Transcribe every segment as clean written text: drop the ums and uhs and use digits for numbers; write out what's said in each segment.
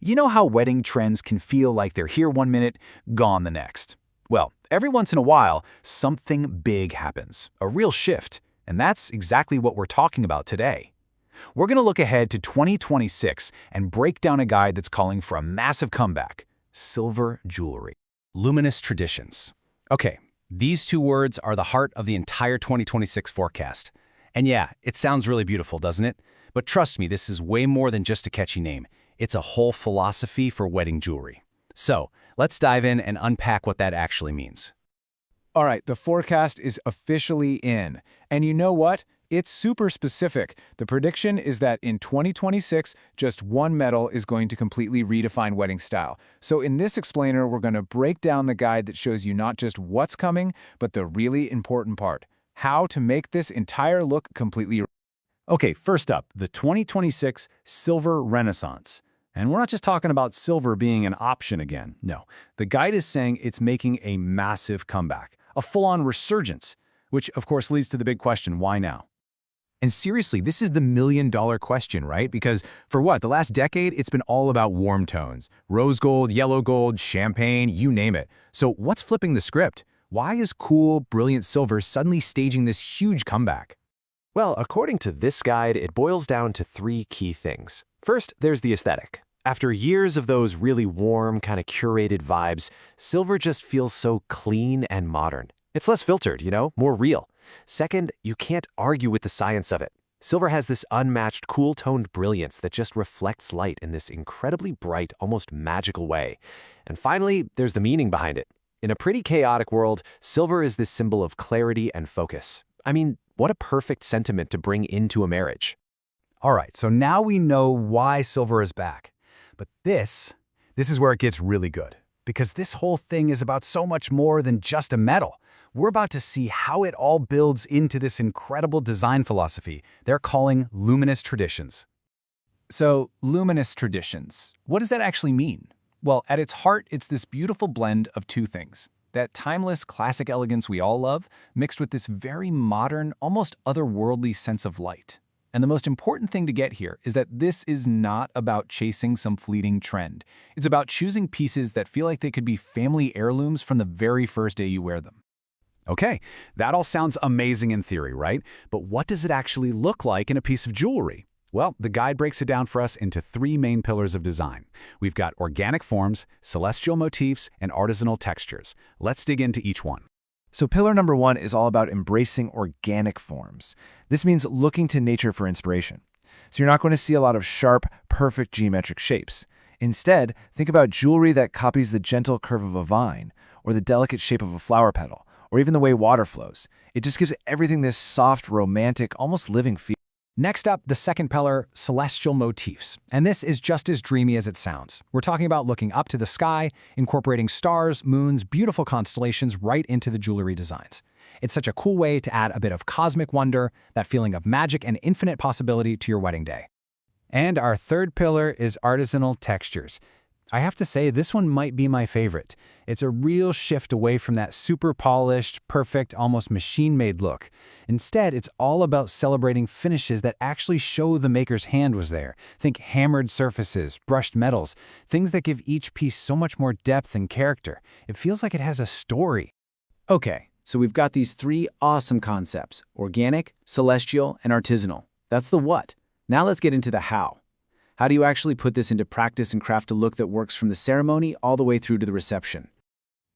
You know how wedding trends can feel like they're here one minute, gone the next? Well, every once in a while, something big happens, a real shift, and that's exactly what we're talking about today. We're going to look ahead to 2026 and break down a guide that's calling for a massive comeback: silver jewelry. Luminous traditions. Okay, these two words are the heart of the entire 2026 forecast. And yeah, it sounds really beautiful, doesn't it? But trust me, this is way more than just a catchy name. It's a whole philosophy for wedding jewelry. So, let's dive in and unpack what that actually means. All right, the forecast is officially in. And you know what? It's super specific. The prediction is that in 2026, just one metal is going to completely redefine wedding style. So in this explainer, we're going to break down the guide that shows you not just what's coming, but the really important part: how to make this entire look completely. Okay, first up, the 2026 Silver Renaissance. And we're not just talking about silver being an option again. No, the guide is saying it's making a massive comeback, a full-on resurgence, which of course leads to the big question: why now? And seriously, this is the million-dollar question, right? Because for what, the last decade, it's been all about warm tones. Rose gold, yellow gold, champagne, you name it. So what's flipping the script? Why is cool, brilliant silver suddenly staging this huge comeback? Well, according to this guide, it boils down to three key things. First, there's the aesthetic. After years of those really warm, kind of curated vibes, silver just feels so clean and modern. It's less filtered, more real. Second, you can't argue with the science of it. Silver has this unmatched, cool-toned brilliance that just reflects light in this incredibly bright, almost magical way. And finally, there's the meaning behind it. In a pretty chaotic world, silver is this symbol of clarity and focus. I mean, what a perfect sentiment to bring into a marriage. All right, so now we know why silver is back. But this is where it gets really good, because this whole thing is about so much more than just a metal. We're about to see how it all builds into this incredible design philosophy they're calling luminous traditions. So, luminous traditions, what does that actually mean? Well, at its heart, it's this beautiful blend of two things: that timeless classic elegance we all love, mixed with this very modern, almost otherworldly sense of light. And the most important thing to get here is that this is not about chasing some fleeting trend. It's about choosing pieces that feel like they could be family heirlooms from the very first day you wear them. Okay, that all sounds amazing in theory, right? But what does it actually look like in a piece of jewelry? Well, the guide breaks it down for us into three main pillars of design. We've got organic forms, celestial motifs, and artisanal textures. Let's dig into each one. So pillar number one is all about embracing organic forms. This means looking to nature for inspiration. So you're not going to see a lot of sharp, perfect geometric shapes. Instead, think about jewelry that copies the gentle curve of a vine, or the delicate shape of a flower petal, or even the way water flows. It just gives everything this soft, romantic, almost living feel. Next up, the second pillar, celestial motifs. And this is just as dreamy as it sounds. We're talking about looking up to the sky, incorporating stars, moons, beautiful constellations right into the jewelry designs. It's such a cool way to add a bit of cosmic wonder, that feeling of magic and infinite possibility to your wedding day. And our third pillar is artisanal textures. I have to say, this one might be my favorite. It's a real shift away from that super polished, perfect, almost machine-made look. Instead, it's all about celebrating finishes that actually show the maker's hand was there. Think hammered surfaces, brushed metals, things that give each piece so much more depth and character. It feels like it has a story. Okay, so we've got these three awesome concepts: organic, celestial, and artisanal. That's the what. Now let's get into the how. How do you actually put this into practice and craft a look that works from the ceremony all the way through to the reception?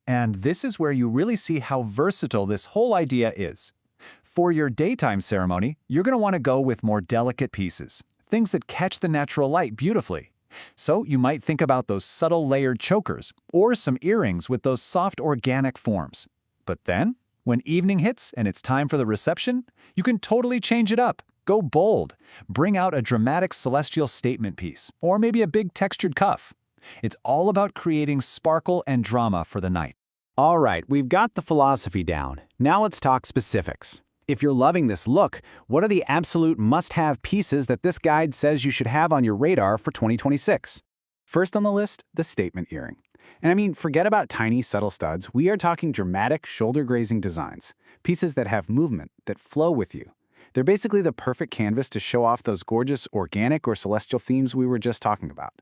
And this is where you really see how versatile this whole idea is. For your daytime ceremony, you're going to want to go with more delicate pieces, things that catch the natural light beautifully. So you might think about those subtle layered chokers, or some earrings with those soft organic forms. But then, when evening hits and it's time for the reception, you can totally change it up. Go bold. Bring out a dramatic celestial statement piece, or maybe a big textured cuff. It's all about creating sparkle and drama for the night. All right, we've got the philosophy down. Now let's talk specifics. If you're loving this look, what are the absolute must-have pieces that this guide says you should have on your radar for 2026? First on the list, the statement earring. And I mean, forget about tiny, subtle studs. We are talking dramatic, shoulder-grazing designs. Pieces that have movement, that flow with you. They're basically the perfect canvas to show off those gorgeous organic or celestial themes we were just talking about.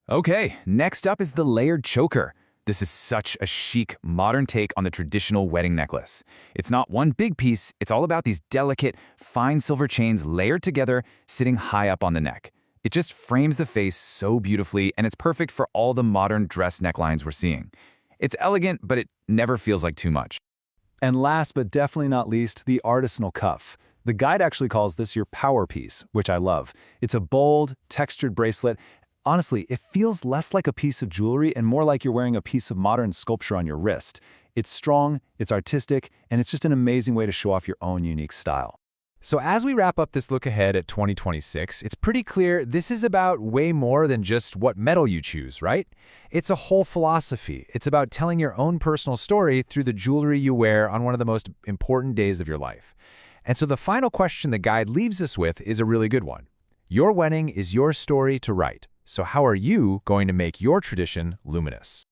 Okay, next up is the layered choker. This is such a chic, modern take on the traditional wedding necklace. It's not one big piece, it's all about these delicate, fine silver chains layered together, sitting high up on the neck. It just frames the face so beautifully, and it's perfect for all the modern dress necklines we're seeing. It's elegant, but it never feels like too much. And last but definitely not least, the artisanal cuff. The guide actually calls this your power piece, which I love. It's a bold, textured bracelet. Honestly, it feels less like a piece of jewelry and more like you're wearing a piece of modern sculpture on your wrist. It's strong, it's artistic, and it's just an amazing way to show off your own unique style. So as we wrap up this look ahead at 2026, it's pretty clear this is about way more than just what metal you choose, right? It's a whole philosophy. It's about telling your own personal story through the jewelry you wear on one of the most important days of your life. And so the final question the guide leaves us with is a really good one. Your wedding is your story to write. So how are you going to make your tradition luminous?